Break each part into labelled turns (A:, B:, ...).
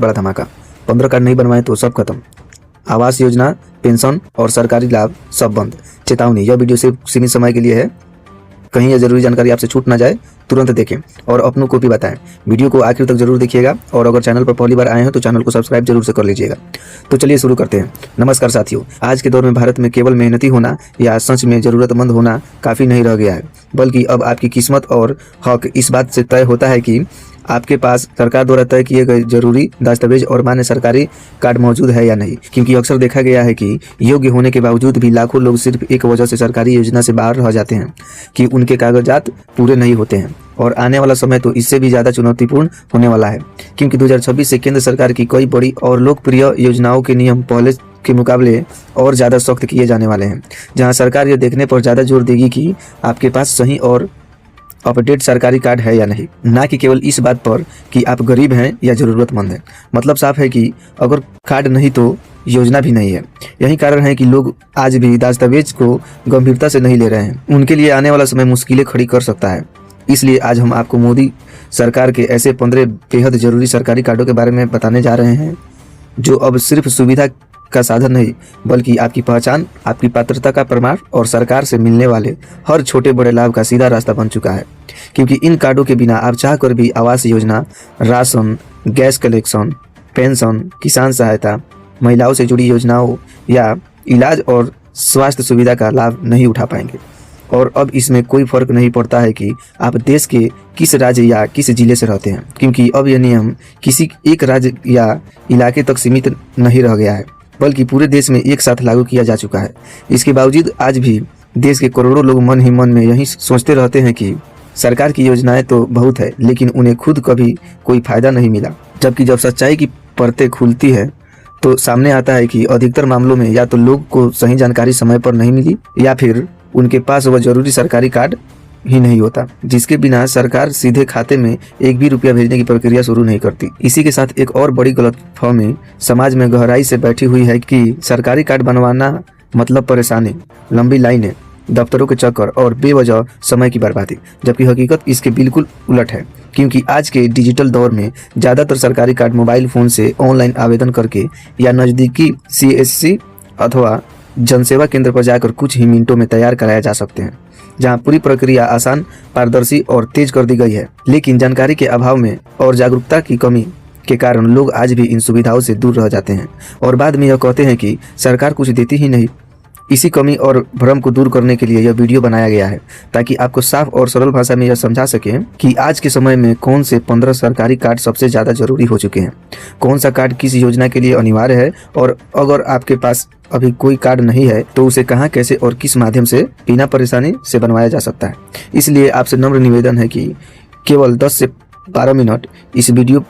A: बड़ा धमाका। 15 कार्ड नहीं बनवाए तो सब खत्म। आवास योजना, पेंशन और सरकारी लाभ सब बंद। चेतावनी, यह वीडियो सिर्फ सीमित समय के लिए है। कहीं यह जरूरी जानकारी आपसे छूट ना जाए, तुरंत देखें और अपनों को भी बताएं। वीडियो को आखिर तक जरूर देखिएगा और अगर चैनल पर पहली बार आए हैं तो चैनल को सब्सक्राइब जरूर से कर लीजिएगा। तो चलिए शुरू करते हैं। नमस्कार साथियों, आज के दौर में भारत में केवल मेहनती होना या सच में ज़रूरतमंद होना काफ़ी नहीं रह गया है, बल्कि अब आपकी किस्मत और हक इस बात से तय होता है कि आपके पास सरकार द्वारा तय किए गए जरूरी दस्तावेज और मान्य सरकारी कार्ड मौजूद है या नहीं। क्योंकि अक्सर देखा गया है कि योग्य होने के बावजूद भी लाखों लोग सिर्फ एक वजह से सरकारी योजना से बाहर रह जाते हैं कि उनके कागजात पूरे नहीं होते हैं। और आने वाला समय तो इससे भी ज़्यादा चुनौतीपूर्ण होने वाला है, क्योंकि 2026 से केंद्र सरकार की कई बड़ी और लोकप्रिय योजनाओं के नियम पहले के मुकाबले और ज़्यादा सख्त किए जाने वाले हैं, जहां सरकार यह देखने पर ज़्यादा जोर देगी कि आपके पास सही और अपडेट सरकारी कार्ड है या नहीं, ना कि केवल इस बात पर कि आप गरीब हैं या ज़रूरतमंद हैं। मतलब साफ है कि अगर कार्ड नहीं तो योजना भी नहीं है। यही कारण है कि लोग आज भी दस्तावेज को गंभीरता से नहीं ले रहे हैं। उनके लिए आने वाला समय मुश्किलें खड़ी कर सकता है। इसलिए आज हम आपको मोदी सरकार के ऐसे 15 बेहद ज़रूरी सरकारी कार्डों के बारे में बताने जा रहे हैं, जो अब सिर्फ सुविधा का साधन नहीं, बल्कि आपकी पहचान, आपकी पात्रता का प्रमाण और सरकार से मिलने वाले हर छोटे बड़े लाभ का सीधा रास्ता बन चुका है। क्योंकि इन कार्डों के बिना आप चाहकर भी Awas Yojana, ration, gas collection, pension, किसान सहायता, महिलाओं से जुड़ी योजनाओं या इलाज और स्वास्थ्य सुविधा का लाभ नहीं उठा पाएंगे। और अब इसमें कोई फर्क नहीं पड़ता है कि आप देश के किस राज्य या किस जिले से रहते हैं, क्योंकि अब यह नियम किसी एक राज्य या इलाके तक सीमित नहीं रह गया है, बल्कि पूरे देश में एक साथ लागू किया जा चुका है। इसके बावजूद आज भी देश के करोड़ों लोग मन ही मन में यही सोचते रहते हैं कि सरकार की योजनाएं तो बहुत है, लेकिन उन्हें खुद कभी कोई फायदा नहीं मिला। जबकि जब सच्चाई की परतें खुलती है तो सामने आता है कि अधिकतर मामलों में या तो लोग को सही जानकारी समय पर नहीं मिली, या फिर उनके पास वह जरूरी सरकारी कार्ड ही नहीं होता, जिसके बिना सरकार सीधे खाते में एक भी रुपया भेजने की प्रक्रिया शुरू नहीं करती। इसी के साथ एक और बड़ी गलतफहमी समाज में गहराई से बैठी हुई है कि सरकारी कार्ड बनवाना मतलब परेशानी, लंबी लाइनें, दफ्तरों के चक्कर और बेवजह समय की बर्बादी। जबकि हकीकत इसके बिल्कुल उलट है, क्योंकि आज के डिजिटल दौर में ज़्यादातर सरकारी कार्ड मोबाइल फ़ोन से ऑनलाइन आवेदन करके या नज़दीकी CSC अथवा जनसेवा केंद्र पर जाकर कुछ ही मिनटों में तैयार कराया जा सकते हैं, जहां पूरी प्रक्रिया आसान, पारदर्शी और तेज कर दी गई है। लेकिन जानकारी के अभाव में और जागरूकता की कमी के कारण लोग आज भी इन सुविधाओं से दूर रह जाते हैं और बाद में यह कहते हैं कि सरकार कुछ देती ही नहीं। इसी कमी और भ्रम को दूर करने के लिए यह वीडियो बनाया गया है, ताकि आपको साफ और सरल भाषा में यह समझा सकें कि आज के समय में कौन से 15 सरकारी कार्ड सबसे ज़्यादा जरूरी हो चुके हैं, कौन सा कार्ड किस योजना के लिए अनिवार्य है, और अगर आपके पास अभी कोई कार्ड नहीं है तो उसे कहां, कैसे और किस माध्यम से बिना परेशानी से बनवाया जा सकता है। इसलिए आपसे नम्र निवेदन है कि केवल 10 से 12 मिनट इस वीडियो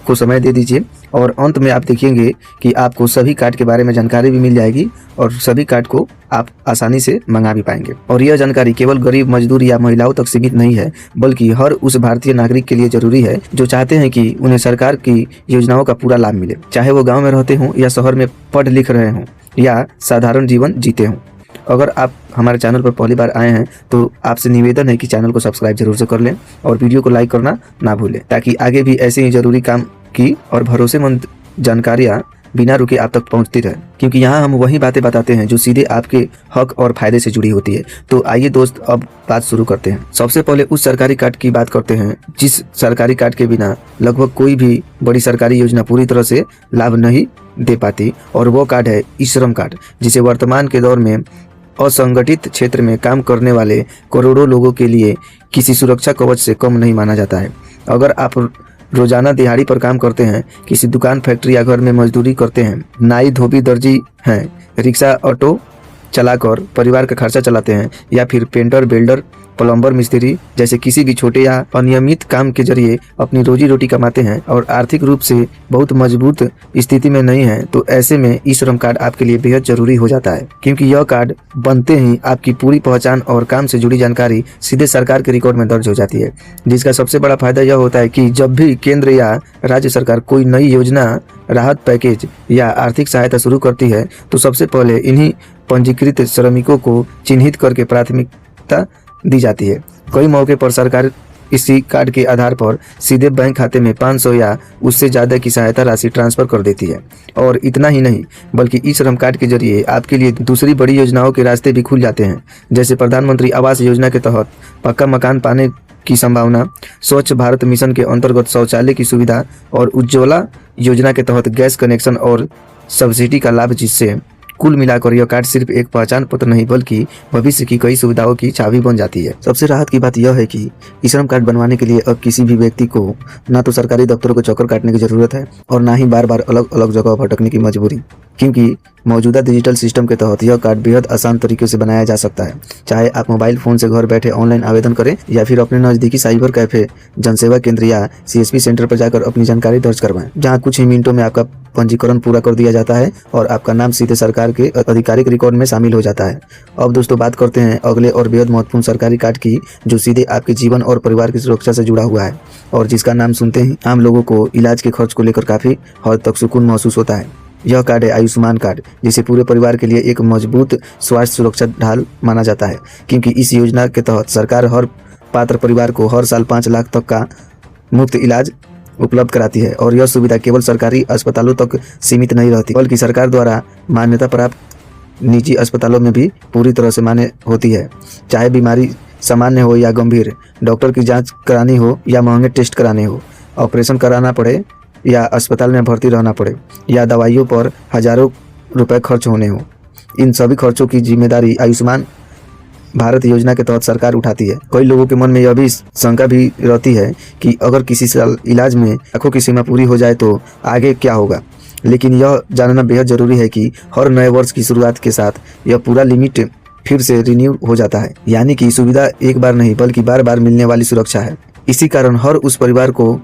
A: को समय दे दीजिए और अंत में आप देखेंगे कि आपको सभी कार्ड के बारे में जानकारी भी मिल जाएगी और सभी कार्ड को आप आसानी से मंगा भी पाएंगे। और यह जानकारी केवल गरीब, मजदूर या महिलाओं तक सीमित नहीं है, बल्कि हर उस भारतीय नागरिक के लिए जरूरी है जो चाहते हैं कि उन्हें सरकार की योजनाओं का पूरा लाभ मिले, चाहे वो गाँव में रहते हों या शहर में पढ़ लिख रहे हों या साधारण जीवन जीते हों। अगर आप हमारे चैनल पर पहली बार आए हैं तो आपसे निवेदन है कि चैनल को सब्सक्राइब जरूर से कर लें और वीडियो को लाइक करना ना भूलें, ताकि आगे भी ऐसे ही जरूरी काम की और भरोसेमंद जानकारियाँ बिना रुके आप तक पहुंचती रहे। क्योंकि यहाँ हम वही बातें बताते हैं जो सीधे आपके हक और फायदे से जुड़ी होती है। तो आइए दोस्त, अब बात शुरू करते हैं। सबसे पहले उस सरकारी कार्ड की बात करते हैं जिस सरकारी कार्ड के बिना लगभग कोई भी बड़ी सरकारी योजना पूरी तरह से लाभ नहीं दे पाती, और वो कार्ड है ई श्रम कार्ड, जिसे वर्तमान के दौर में असंगठित क्षेत्र में काम करने वाले करोड़ों लोगों के लिए किसी सुरक्षा कवच से कम नहीं माना जाता है। अगर आप रोजाना दिहाड़ी पर काम करते हैं, किसी दुकान, फैक्ट्री या घर में मजदूरी करते हैं, नाई, धोबी, दर्जी हैं, रिक्शा, ऑटो चलाकर परिवार का खर्चा चलाते हैं, या फिर पेंटर, बिल्डर, प्लम्बर, मिस्त्री जैसे किसी भी छोटे या अनियमित काम के जरिए अपनी रोजी रोटी कमाते हैं और आर्थिक रूप से बहुत मजबूत स्थिति में नहीं है, तो ऐसे में ई श्रम कार्ड आपके लिए बेहद जरूरी हो जाता है। क्योंकि यह कार्ड बनते ही आपकी पूरी पहचान और काम से जुड़ी जानकारी सीधे सरकार के रिकॉर्ड में दर्ज हो जाती है, जिसका सबसे बड़ा फायदा यह होता है कि जब भी केंद्र या राज्य सरकार कोई नई योजना, राहत पैकेज या आर्थिक सहायता शुरू करती है, तो सबसे पहले इन्हीं पंजीकृत श्रमिकों को चिन्हित करके प्राथमिकता दी जाती है। कई मौके पर सरकार इसी कार्ड के आधार पर सीधे बैंक खाते में 500 या उससे ज़्यादा की सहायता राशि ट्रांसफर कर देती है। और इतना ही नहीं, बल्कि ई श्रम कार्ड के जरिए आपके लिए दूसरी बड़ी योजनाओं के रास्ते भी खुल जाते हैं, जैसे प्रधानमंत्री आवास योजना के तहत पक्का मकान पाने की संभावना, स्वच्छ भारत मिशन के अंतर्गत शौचालय की सुविधा और उज्ज्वला योजना के तहत गैस कनेक्शन और सब्सिडी का लाभ, जिससे कुल मिलाकर यह कार्ड सिर्फ एक पहचान पत्र नहीं बल्कि भविष्य की कई सुविधाओं की चाबी बन जाती है। सबसे राहत की बात यह है कि ई श्रम कार्ड बनवाने के लिए अब किसी भी व्यक्ति को ना तो सरकारी दफ्तरों को चक्कर काटने की जरूरत है और ना ही बार बार अलग अलग जगह भटकने की मजबूरी, क्योंकि मौजूदा डिजिटल सिस्टम के तहत यह कार्ड बेहद आसान तरीके से बनाया जा सकता है। चाहे आप मोबाइल फोन से घर बैठे ऑनलाइन आवेदन करें या फिर अपने नज़दीकी साइबर कैफे, जनसेवा केंद्र या CSP सेंटर पर जाकर अपनी जानकारी दर्ज करवाएं, जहां कुछ ही मिनटों में आपका पंजीकरण पूरा कर दिया जाता है और आपका नाम सीधे सरकार के आधिकारिक रिकॉर्ड में शामिल हो जाता है। अब दोस्तों बात करते हैं अगले और बेहद महत्वपूर्ण सरकारी कार्ड की, जो सीधे आपके जीवन और परिवार की सुरक्षा से जुड़ा हुआ है और जिसका नाम सुनते ही आम लोगों को इलाज के खर्च को लेकर काफ़ी हद तक सुकून महसूस होता है। यह कार्ड है आयुष्मान कार्ड, जिसे पूरे परिवार के लिए एक मजबूत स्वास्थ्य सुरक्षा ढाल माना जाता है, क्योंकि इस योजना के तहत सरकार हर पात्र परिवार को हर साल 5 लाख तक का मुफ्त इलाज उपलब्ध कराती है। और यह सुविधा केवल सरकारी अस्पतालों तक सीमित नहीं रहती, बल्कि सरकार द्वारा मान्यता प्राप्त निजी अस्पतालों में भी पूरी तरह से मान्य होती है। चाहे बीमारी सामान्य हो या गंभीर, डॉक्टर की जांच करानी हो या महंगे टेस्ट कराने हो, ऑपरेशन कराना पड़े या अस्पताल में भर्ती रहना पड़े या दवाइयों पर हजारों रुपए खर्च होने हो, इन सभी खर्चों की जिम्मेदारी आयुष्मान भारत योजना के तहत सरकार उठाती है। कई लोगों के मन में यह भी शंका भी रहती है कि अगर किसी साल इलाज में लाखों की सीमा पूरी हो जाए तो आगे क्या होगा, लेकिन यह जानना बेहद जरूरी है कि हर नए वर्ष की शुरुआत के साथ यह पूरा लिमिट फिर से रिन्यू हो जाता है। यानी कि सुविधा एक बार नहीं बल्कि बार बार मिलने वाली सुरक्षा है। इसी कारण हर उस परिवार को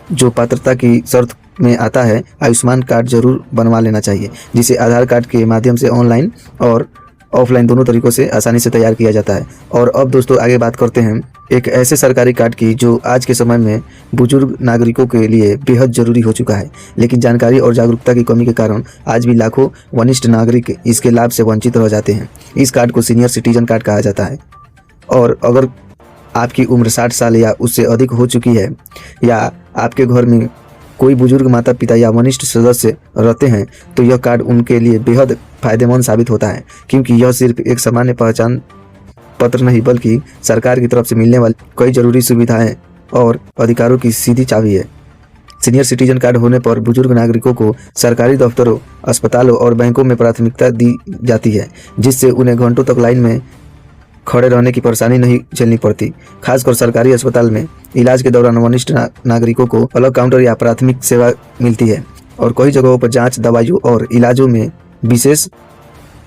A: जो पात्रता की शर्त में आता है, आयुष्मान कार्ड जरूर बनवा लेना चाहिए, जिसे आधार कार्ड के माध्यम से ऑनलाइन और ऑफलाइन दोनों तरीकों से आसानी से तैयार किया जाता है। और अब दोस्तों आगे बात करते हैं एक ऐसे सरकारी कार्ड की जो आज के समय में बुजुर्ग नागरिकों के लिए बेहद जरूरी हो चुका है, लेकिन जानकारी और जागरूकता की कमी के कारण आज भी लाखों वरिष्ठ नागरिक इसके लाभ से वंचित रह जाते हैं। इस कार्ड को सीनियर सिटीजन कार्ड कहा जाता है और अगर आपकी उम्र 60 साल या उससे अधिक हो चुकी है या आपके घर में कोई बुजुर्ग माता पिता या वरिष्ठ सदस्य रहते हैं तो यह कार्ड उनके लिए बेहद फायदेमंद साबित होता है, क्योंकि यह सिर्फ एक सामान्य पहचान पत्र नहीं बल्कि सरकार की तरफ से मिलने वाली कई जरूरी सुविधाएं और अधिकारों की सीधी चाबी है। सीनियर सिटीजन कार्ड होने पर बुजुर्ग नागरिकों को सरकारी दफ्तरों, अस्पतालों और बैंकों में प्राथमिकता दी जाती है, जिससे उन्हें घंटों तक लाइन में खड़े रहने की परेशानी नहीं झेलनी पड़ती। खासकर सरकारी अस्पताल में इलाज के दौरान वरिष्ठ नागरिकों को अलग काउंटर या प्राथमिक सेवा मिलती है और कई जगहों पर जांच, दवाइयों और इलाजों में विशेष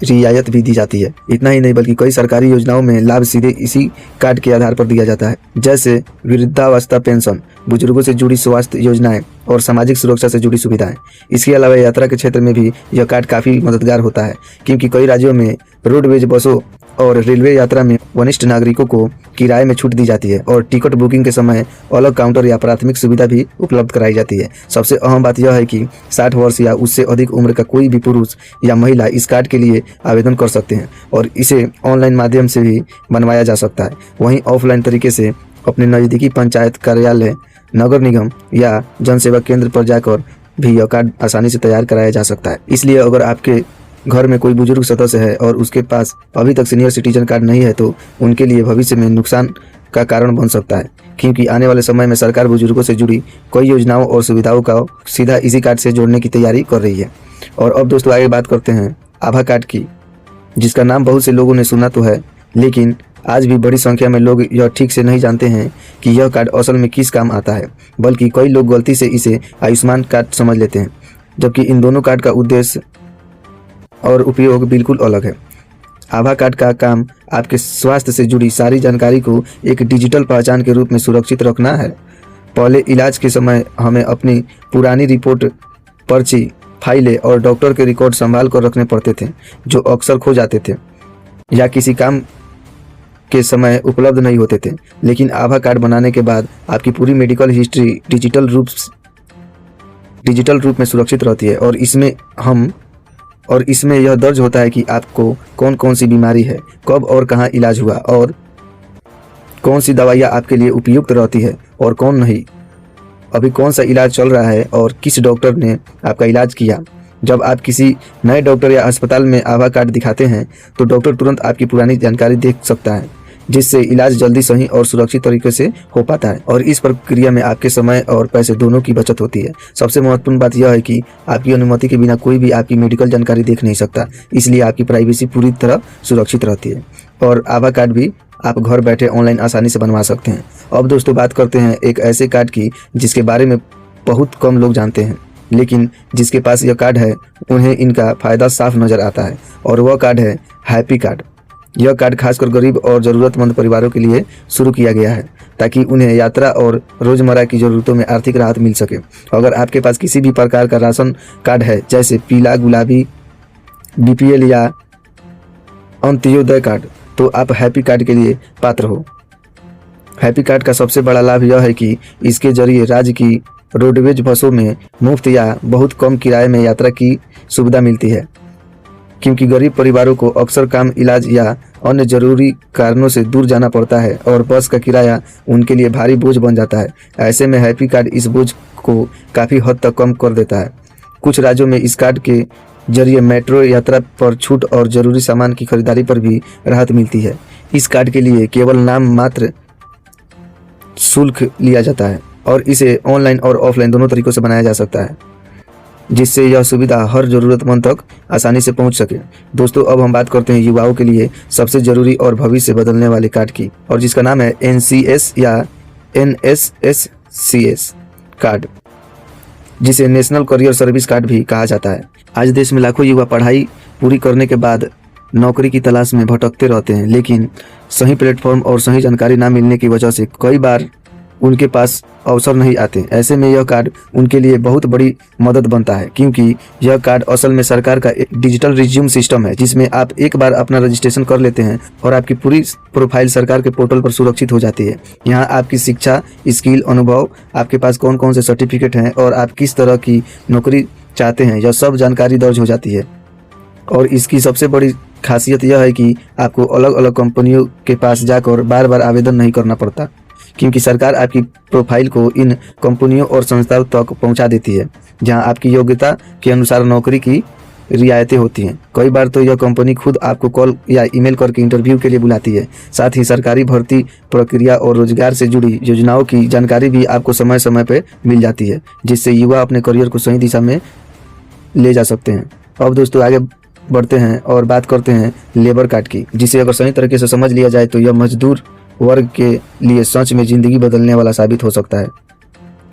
A: रियायत भी दी जाती है। इतना ही नहीं बल्कि कई सरकारी योजनाओं में लाभ सीधे इसी कार्ड के आधार पर दिया जाता है, जैसे वृद्धावस्था पेंशन, बुजुर्गों से जुड़ी स्वास्थ्य योजनाएं और सामाजिक सुरक्षा से जुड़ी सुविधाएं। इसके अलावा यात्रा के क्षेत्र में भी यह कार्ड काफ़ी मददगार होता है, क्योंकि कई राज्यों में रोडवेज बसों और रेलवे यात्रा में वरिष्ठ नागरिकों को किराए में छूट दी जाती है और टिकट बुकिंग के समय अलग काउंटर या प्राथमिक सुविधा भी उपलब्ध कराई जाती है। सबसे अहम बात यह है कि 60 वर्ष या उससे अधिक उम्र का कोई भी पुरुष या महिला इस कार्ड के लिए आवेदन कर सकते हैं और इसे ऑनलाइन माध्यम से भी बनवाया जा सकता है। वहीं ऑफलाइन तरीके से अपने नज़दीकी पंचायत कार्यालय, नगर निगम या जनसेवा केंद्र पर जाकर भी यह कार्ड आसानी से तैयार कराया जा सकता है। इसलिए अगर आपके घर में कोई बुजुर्ग सदस्य है और उसके पास अभी तक सीनियर सिटीजन कार्ड नहीं है तो उनके लिए भविष्य में नुकसान का कारण बन सकता है, क्योंकि आने वाले समय में सरकार बुजुर्गों से जुड़ी कई योजनाओं और सुविधाओं का सीधा इसी कार्ड से जोड़ने की तैयारी कर रही है। और अब दोस्तों आगे बात करते हैं आभा कार्ड की, जिसका नाम बहुत से लोगों ने सुना तो है, लेकिन आज भी बड़ी संख्या में लोग यह ठीक से नहीं जानते हैं कि यह कार्ड असल में किस काम आता है, बल्कि कई लोग गलती से इसे आयुष्मान कार्ड समझ लेते हैं, जबकि इन दोनों कार्ड का उद्देश्य और उपयोग बिल्कुल अलग है। आभा कार्ड का काम आपके स्वास्थ्य से जुड़ी सारी जानकारी को एक डिजिटल पहचान के रूप में सुरक्षित रखना है। पहले इलाज के समय हमें अपनी पुरानी रिपोर्ट, पर्ची, फाइलें और डॉक्टर के रिकॉर्ड संभाल कर रखने पड़ते थे, जो अक्सर खो जाते थे या किसी काम के समय उपलब्ध नहीं होते थे। लेकिन आभा कार्ड बनाने के बाद आपकी पूरी मेडिकल हिस्ट्री डिजिटल रूप में सुरक्षित रहती है और इसमें यह दर्ज होता है कि आपको कौन कौन सी बीमारी है, कब और कहाँ इलाज हुआ और कौन सी दवाइयाँ आपके लिए उपयुक्त रहती है और कौन नहीं, अभी कौन सा इलाज चल रहा है और किस डॉक्टर ने आपका इलाज किया। जब आप किसी नए डॉक्टर या अस्पताल में आभा कार्ड दिखाते हैं तो डॉक्टर तुरंत आपकी पुरानी जानकारी देख सकता है, जिससे इलाज जल्दी, सही और सुरक्षित तरीके से हो पाता है और इस प्रक्रिया में आपके समय और पैसे दोनों की बचत होती है। सबसे महत्वपूर्ण बात यह है कि आपकी अनुमति के बिना कोई भी आपकी मेडिकल जानकारी देख नहीं सकता, इसलिए आपकी प्राइवेसी पूरी तरह सुरक्षित रहती है। और आभा कार्ड भी आप घर बैठे ऑनलाइन आसानी से बनवा सकते हैं। अब दोस्तों बात करते हैं एक ऐसे कार्ड की जिसके बारे में बहुत कम लोग जानते हैं, लेकिन जिसके पास यह कार्ड है उन्हें इनका फ़ायदा साफ नज़र आता है, और वह कार्ड है हैप्पी कार्ड। यह कार्ड खासकर गरीब और ज़रूरतमंद परिवारों के लिए शुरू किया गया है ताकि उन्हें यात्रा और रोज़मर्रा की ज़रूरतों में आर्थिक राहत मिल सके। अगर आपके पास किसी भी प्रकार का राशन कार्ड है, जैसे पीला, गुलाबी, BPL या अंत्योदय कार्ड, तो आप हैप्पी कार्ड के लिए पात्र हो। हैप्पी कार्ड का सबसे बड़ा लाभ यह है कि इसके जरिए राज्य की रोडवेज बसों में मुफ्त या बहुत कम किराए में यात्रा की सुविधा मिलती है, क्योंकि गरीब परिवारों को अक्सर काम, इलाज या अन्य जरूरी कारणों से दूर जाना पड़ता है और बस का किराया उनके लिए भारी बोझ बन जाता है। ऐसे में हैप्पी कार्ड इस बोझ को काफ़ी हद तक कम कर देता है। कुछ राज्यों में इस कार्ड के जरिए मेट्रो यात्रा पर छूट और ज़रूरी सामान की खरीदारी पर भी राहत मिलती है। इस कार्ड के लिए केवल नाम मात्र शुल्क लिया जाता है और इसे ऑनलाइन और ऑफलाइन दोनों तरीकों से बनाया जा सकता है, जिससे यह सुविधा हर ज़रूरतमंद तक आसानी से पहुंच सके। दोस्तों अब हम बात करते हैं युवाओं के लिए सबसे ज़रूरी और भविष्य बदलने वाले कार्ड की, और जिसका नाम है NCS या NSSCS कार्ड, जिसे नेशनल करियर सर्विस कार्ड भी कहा जाता है। आज देश में लाखों युवा पढ़ाई पूरी करने के बाद नौकरी की तलाश में भटकते रहते हैं, लेकिन सही प्लेटफॉर्म और सही जानकारी ना मिलने की वजह से कई बार उनके पास अवसर नहीं आते। ऐसे में यह कार्ड उनके लिए बहुत बड़ी मदद बनता है, क्योंकि यह कार्ड असल में सरकार का एक डिजिटल रिज्यूम सिस्टम है, जिसमें आप एक बार अपना रजिस्ट्रेशन कर लेते हैं और आपकी पूरी प्रोफाइल सरकार के पोर्टल पर सुरक्षित हो जाती है। यहाँ आपकी शिक्षा, स्किल, अनुभव, आपके पास कौन कौन से सर्टिफिकेट हैं और आप किस तरह की नौकरी चाहते हैं, यह सब जानकारी दर्ज हो जाती है। और इसकी सबसे बड़ी खासियत यह है कि आपको अलग अलग कंपनियों के पास जाकर बार बार आवेदन नहीं करना पड़ता, क्योंकि सरकार आपकी प्रोफाइल को इन कंपनियों और संस्थाओं तक पहुंचा देती है जहां आपकी योग्यता के अनुसार नौकरी की रियायतें होती हैं। कई बार तो यह कंपनी खुद आपको कॉल या ईमेल करके इंटरव्यू के लिए बुलाती है। साथ ही सरकारी भर्ती प्रक्रिया और रोजगार से जुड़ी योजनाओं की जानकारी भी आपको समय समय पर मिल जाती है, जिससे युवा अपने करियर को सही दिशा में ले जा सकते हैं। अब दोस्तों आगे बढ़ते हैं और बात करते हैं लेबर कार्ड की, जिसे अगर सही तरीके से समझ लिया जाए तो यह मजदूर वर्ग के लिए सच में ज़िंदगी बदलने वाला साबित हो सकता है।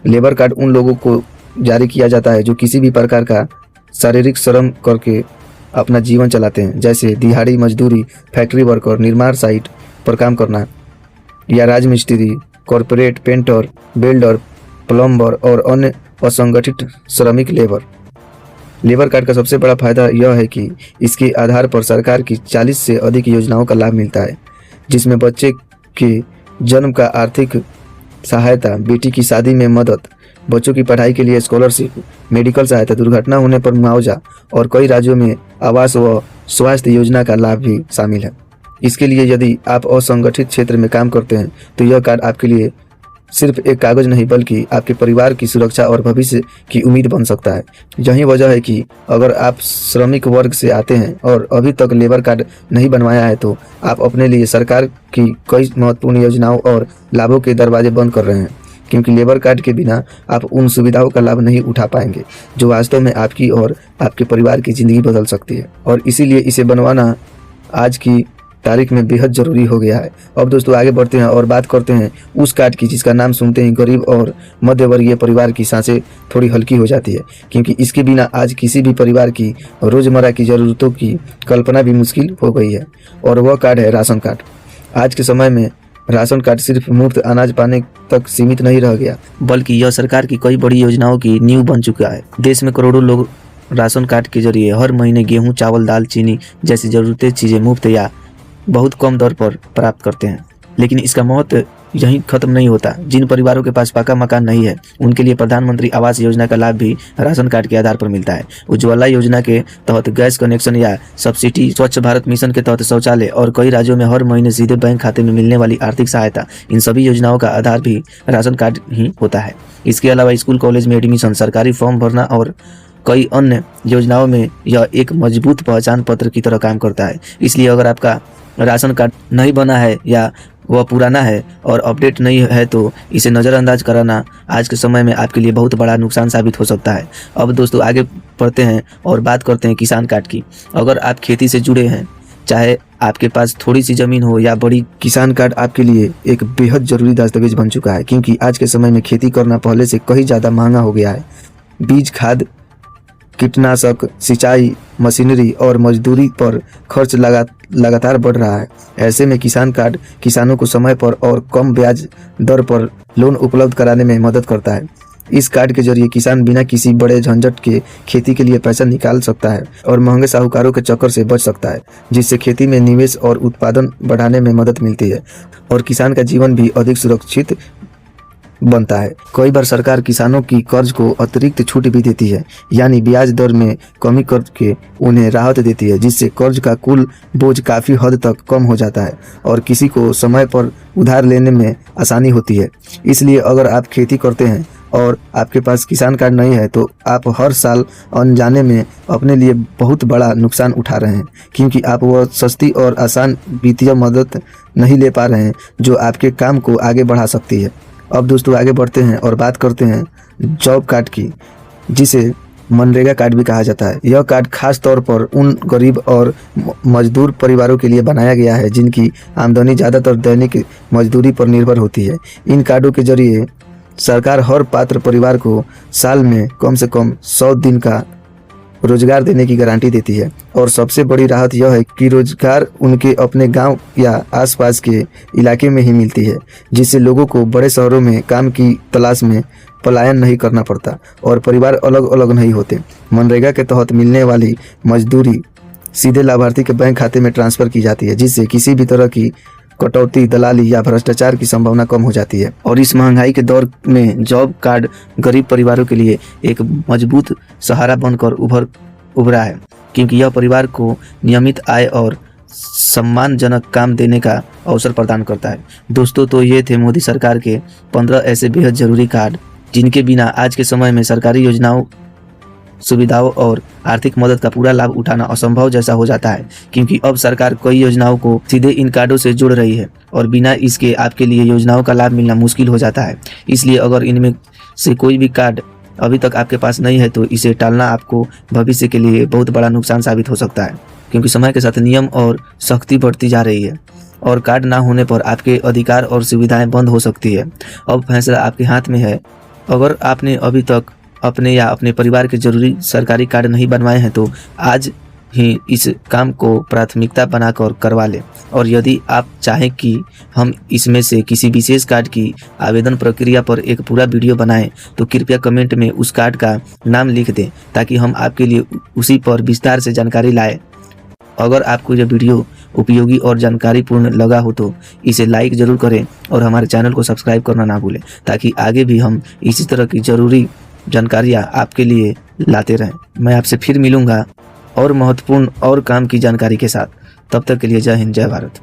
A: लेबर कार्ड उन लोगों को जारी किया जाता है जो किसी भी प्रकार का शारीरिक श्रम करके अपना जीवन चलाते हैं, जैसे दिहाड़ी मजदूरी, फैक्ट्री वर्कर, निर्माण साइट पर काम करना, या राजमिस्त्री, कॉरपोरेट, पेंटर, बिल्डर, प्लम्बर और अन्य असंगठित श्रमिक लेबर। लेबर कार्ड का सबसे बड़ा फायदा यह है कि इसके आधार पर सरकार की 40 से अधिक योजनाओं का लाभ मिलता है, जिसमें बच्चे के जन्म का आर्थिक सहायता, बेटी की शादी में मदद, बच्चों की पढ़ाई के लिए स्कॉलरशिप, मेडिकल सहायता, दुर्घटना होने पर मुआवजा और कई राज्यों में आवास व स्वास्थ्य योजना का लाभ भी शामिल है। इसके लिए यदि आप असंगठित क्षेत्र में काम करते हैं तो यह कार्ड आपके लिए सिर्फ एक कागज नहीं बल्कि आपके परिवार की सुरक्षा और भविष्य की उम्मीद बन सकता है। यही वजह है कि अगर आप श्रमिक वर्ग से आते हैं और अभी तक लेबर कार्ड नहीं बनवाया है तो आप अपने लिए सरकार की कई महत्वपूर्ण योजनाओं और लाभों के दरवाजे बंद कर रहे हैं, क्योंकि लेबर कार्ड के बिना आप उन सुविधाओं का लाभ नहीं उठा पाएंगे जो वास्तव में आपकी और आपके परिवार की ज़िंदगी बदल सकती है। और इसीलिए इसे बनवाना आज की तारीख में बेहद ज़रूरी हो गया है। अब दोस्तों आगे बढ़ते हैं और बात करते हैं उस कार्ड की जिसका नाम सुनते ही गरीब और मध्यवर्गीय परिवार की सांसें थोड़ी हल्की हो जाती है, क्योंकि इसके बिना आज किसी भी परिवार की रोज़मर्रा की ज़रूरतों की कल्पना भी मुश्किल हो गई है। और वह कार्ड है राशन कार्ड। आज के समय में राशन कार्ड सिर्फ मुफ्त अनाज पाने तक सीमित नहीं रह गया, बल्कि यह सरकार की कई बड़ी योजनाओं की नींव बन चुका है। देश में करोड़ों लोग राशन कार्ड के जरिए हर महीने गेहूँ, चावल, दाल, चीनी जैसी ज़रूरतें चीज़ें मुफ्त या बहुत कम दर पर प्राप्त करते हैं। लेकिन इसका महत्व यहीं खत्म नहीं होता। जिन परिवारों के पास पक्का मकान नहीं है उनके लिए प्रधानमंत्री आवास योजना का लाभ भी राशन कार्ड के आधार पर मिलता है। उज्ज्वला योजना के तहत गैस कनेक्शन या सब्सिडी, स्वच्छ भारत मिशन के तहत शौचालय और कई राज्यों में हर महीने सीधे बैंक खाते में मिलने वाली आर्थिक सहायता, इन सभी योजनाओं का आधार भी राशन कार्ड ही होता है। इसके अलावा स्कूल कॉलेज में एडमिशन, सरकारी फॉर्म भरना और कई अन्य योजनाओं में यह एक मजबूत पहचान पत्र की तरह काम करता है। इसलिए अगर आपका राशन कार्ड नहीं बना है या वह पुराना है और अपडेट नहीं है तो इसे नज़रअंदाज कराना आज के समय में आपके लिए बहुत बड़ा नुकसान साबित हो सकता है। अब दोस्तों आगे बढ़ते हैं और बात करते हैं किसान कार्ड की। अगर आप खेती से जुड़े हैं, चाहे आपके पास थोड़ी सी ज़मीन हो या बड़ी, किसान कार्ड आपके लिए एक बेहद ज़रूरी दस्तावेज बन चुका है, क्योंकि आज के समय में खेती करना पहले से कहीं ज़्यादा महंगा हो गया है। बीज, खाद, कीटनाशक, सिंचाई मशीनरी और मजदूरी पर खर्च लगातार बढ़ रहा है। ऐसे में किसान कार्ड किसानों को समय पर और कम ब्याज दर पर लोन उपलब्ध कराने में मदद करता है। इस कार्ड के जरिए किसान बिना किसी बड़े झंझट के खेती के लिए पैसा निकाल सकता है और महंगे साहूकारों के चक्कर से बच सकता है, जिससे खेती में निवेश और उत्पादन बढ़ाने में मदद मिलती है और किसान का जीवन भी अधिक सुरक्षित बनता है। कई बार सरकार किसानों की कर्ज को अतिरिक्त छूट भी देती है, यानी ब्याज दर में कमी करके उन्हें राहत देती है, जिससे कर्ज का कुल बोझ काफ़ी हद तक कम हो जाता है और किसी को समय पर उधार लेने में आसानी होती है। इसलिए अगर आप खेती करते हैं और आपके पास किसान कार्ड नहीं है तो आप हर साल अनजाने में अपने लिए बहुत बड़ा नुकसान उठा रहे हैं, क्योंकि आप वह सस्ती और आसान वित्तीय मदद नहीं ले पा रहे हैं जो आपके काम को आगे बढ़ा सकती है। अब दोस्तों आगे बढ़ते हैं और बात करते हैं जॉब कार्ड की, जिसे मनरेगा कार्ड भी कहा जाता है। यह कार्ड खास तौर पर उन गरीब और मजदूर परिवारों के लिए बनाया गया है जिनकी आमदनी ज़्यादातर दैनिक मजदूरी पर निर्भर होती है। इन कार्डों के जरिए सरकार हर पात्र परिवार को साल में कम से कम 100 दिन का रोजगार देने की गारंटी देती है और सबसे बड़ी राहत यह है कि रोजगार उनके अपने गांव या आसपास के इलाके में ही मिलती है, जिससे लोगों को बड़े शहरों में काम की तलाश में पलायन नहीं करना पड़ता और परिवार अलग अलग नहीं होते। मनरेगा के तहत मिलने वाली मजदूरी सीधे लाभार्थी के बैंक खाते में ट्रांसफ़र की जाती है, जिससे किसी भी तरह की कटौती, दलाली या भ्रष्टाचार की संभावना कम हो जाती है। और इस महंगाई के दौर में जॉब कार्ड गरीब परिवारों के लिए एक मजबूत सहारा बनकर उभरा है, क्योंकि यह परिवार को नियमित आय और सम्मानजनक काम देने का अवसर प्रदान करता है। दोस्तों, तो ये थे मोदी सरकार के 15 ऐसे बेहद ज़रूरी कार्ड जिनके बिना आज के समय में सरकारी योजनाओं, सुविधाओं और आर्थिक मदद का पूरा लाभ उठाना असंभव जैसा हो जाता है, क्योंकि अब सरकार कई योजनाओं को सीधे इन कार्डों से जोड़ रही है और बिना इसके आपके लिए योजनाओं का लाभ मिलना मुश्किल हो जाता है। इसलिए अगर इनमें से कोई भी कार्ड अभी तक आपके पास नहीं है तो इसे टालना आपको भविष्य के लिए बहुत बड़ा नुकसान साबित हो सकता है, क्योंकि समय के साथ नियम और सख्ती बढ़ती जा रही है और कार्ड ना होने पर आपके अधिकार और सुविधाएं बंद हो सकती है। अब फैसला आपके हाथ में है। अगर आपने अभी तक अपने या अपने परिवार के जरूरी सरकारी कार्ड नहीं बनवाए हैं तो आज ही इस काम को प्राथमिकता बनाकर करवा लें। और यदि आप चाहें कि हम इसमें से किसी विशेष कार्ड की आवेदन प्रक्रिया पर एक पूरा वीडियो बनाएं तो कृपया कमेंट में उस कार्ड का नाम लिख दें, ताकि हम आपके लिए उसी पर विस्तार से जानकारी लाएं। अगर आपको यह वीडियो उपयोगी और जानकारीपूर्ण लगा हो तो इसे लाइक ज़रूर करें और हमारे चैनल को सब्सक्राइब करना ना भूलें, ताकि आगे भी हम इसी तरह की ज़रूरी जानकारियाँ आपके लिए लाते रहें। मैं आपसे फिर मिलूँगा और महत्वपूर्ण और काम की जानकारी के साथ। तब तक के लिए जय हिंद, जय भारत।